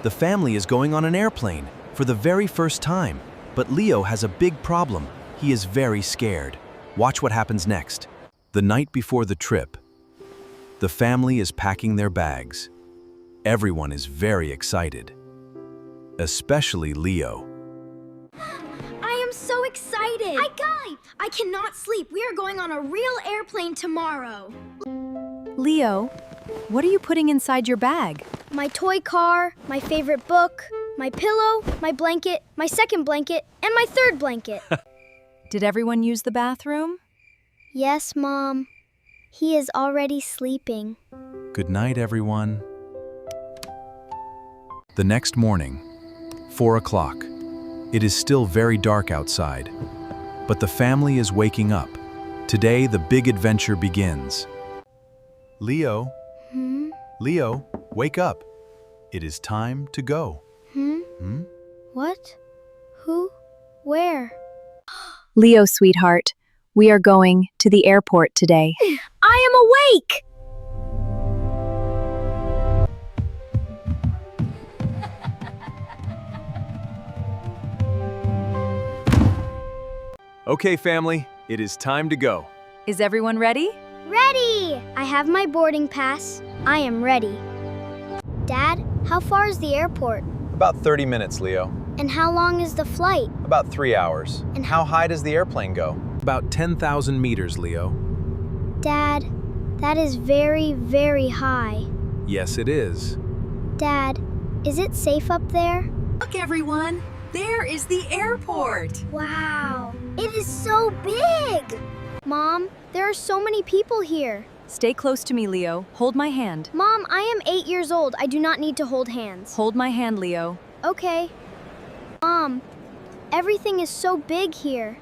The family is going on an airplane for the very first time, but Leo has a big problem. He is very scared. Watch what happens next. The night before the trip, the family is packing their bags. Everyone is very excited, especially Leo. I am so excited! I cannot sleep. We are going on a real airplane tomorrow. Leo, what are you putting inside your bag? My toy car, my favorite book, my pillow, my blanket, my second blanket, and my third blanket. Did everyone use the bathroom? Yes, Mom. He is already sleeping. Good night, everyone. The next morning, 4 o'clock. It is still very dark outside, but the family is waking up. Today, the big adventure begins. Leo, Leo, wake up. It is time to go. What? Who? Where? Leo, sweetheart, we are going to the airport today. I am awake! Okay, family, it is time to go. Is everyone ready? Ready! I have my boarding pass. I am ready. Dad, how far is the airport? About 30 minutes, Leo. And how long is the flight? About 3 hours. And how high does the airplane go? About 10,000 meters, Leo. Dad, that is very, very high. Yes, it is. Dad, is it safe up there? Look, everyone, there is the airport. Wow, it is so big! Mom, there are so many people here. Stay close to me, Leo. Hold my hand. Mom, I am 8 years old. I do not need to hold hands. Hold my hand, Leo. Okay. Mom, everything is so big here.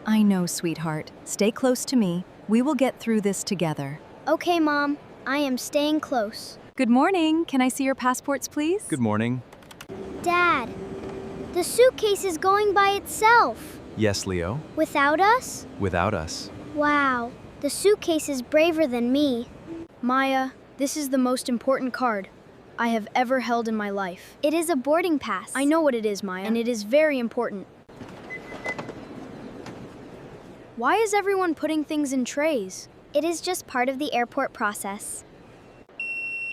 I know, sweetheart. Stay close to me. We will get through this together. Okay, Mom, I am staying close. Good morning. Can I see your passports, please? Good morning. Dad, the suitcase is going by itself. Yes, Leo. Without us? Without us. Wow, the suitcase is braver than me. Maya, this is the most important card I have ever held in my life. It is a boarding pass. I know what it is, Maya, and it is very important. Why is everyone putting things in trays? It is just part of the airport process.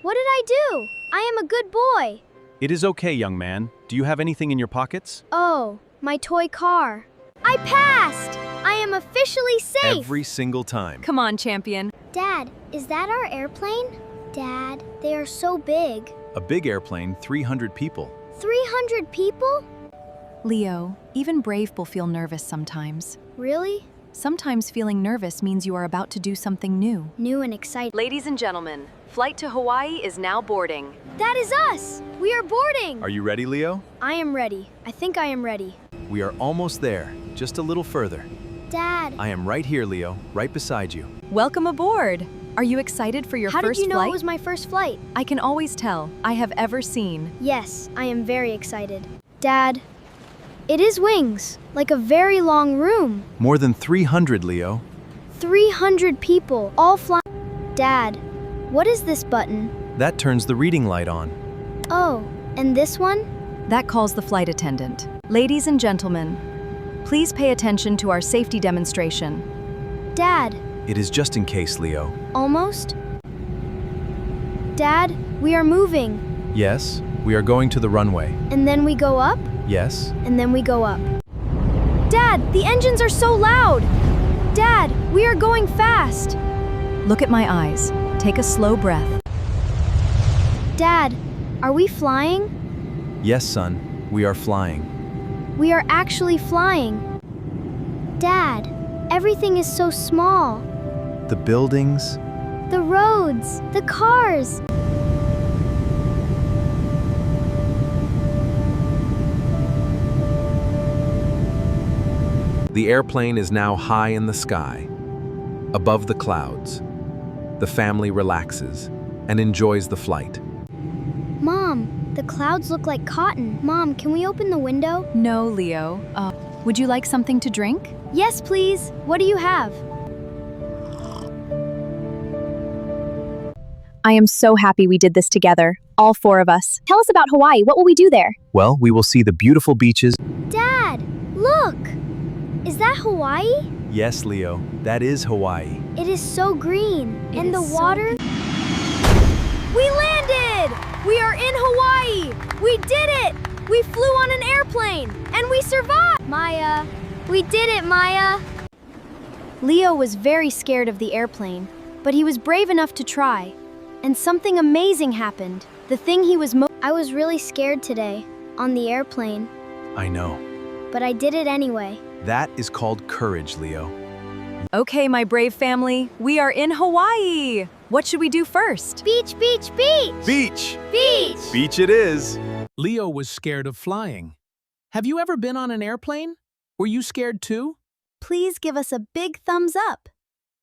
What did I do? I am a good boy. It is okay, young man. Do you have anything in your pockets? Oh, my toy car. I passed! I am officially safe! Every single time. Come on, champion. Dad, is that our airplane? Dad, they are so big. A big airplane, 300 people. 300 people? Leo, even brave people feel nervous sometimes. Really? Sometimes feeling nervous means you are about to do something new. New and exciting. Ladies and gentlemen, flight to Hawaii is now boarding. That is us! We are boarding! Are you ready, Leo? I am ready. I think I am ready. We are almost there. Just a little further. Dad, I am right here, Leo, right beside you. Welcome aboard. Are you excited for your how first did you know flight? it was my first flight? I can always tell. I have ever seen. Yes, I am very excited. Dad, it is wings, like a very long room. More than 300, Leo. 300 people, all flying. Dad, what is this button? That turns the reading light on. Oh, and this one? That calls the flight attendant. Ladies and gentlemen, please pay attention to our safety demonstration. Dad, It is just in case, Leo. almost? Dad, we are moving. Yes, we are going to the runway. And then we go up, Yes, and then we go up. Dad, the engines are so loud! Dad, we are going fast! Look at my eyes. Take a slow breath. Dad, are we flying? yes, son, we are flying. We are actually flying. Dad, everything is so small. The buildings, The roads, the cars. the airplane is now high in the sky, above the clouds. The family relaxes and enjoys the flight. Mom, the clouds look like cotton. Mom, can we open the window? No, Leo. Would you like something to drink? Yes, please. What do you have? I am so happy we did this together. all 4 of us. Tell us about Hawaii. What will we do there? Well, we will see the beautiful beaches. Dad, look! Is that Hawaii? Yes, Leo, that is Hawaii. It is so green. And the is so water? We landed! We are in Hawaii! We did it! We flew on an airplane! And we survived! Maya, we did it, Maya! Leo was very scared of the airplane, but he was brave enough to try. And something amazing happened. The thing he was I was really scared today, on the airplane, I know. but I did it anyway. That is called courage, Leo. Okay, my brave family, we are in Hawaii. What should we do first? Beach, beach, beach! Beach! Beach! Beach it is! Leo was scared of flying. Have you ever been on an airplane? Were you scared too? Please give us a big thumbs up.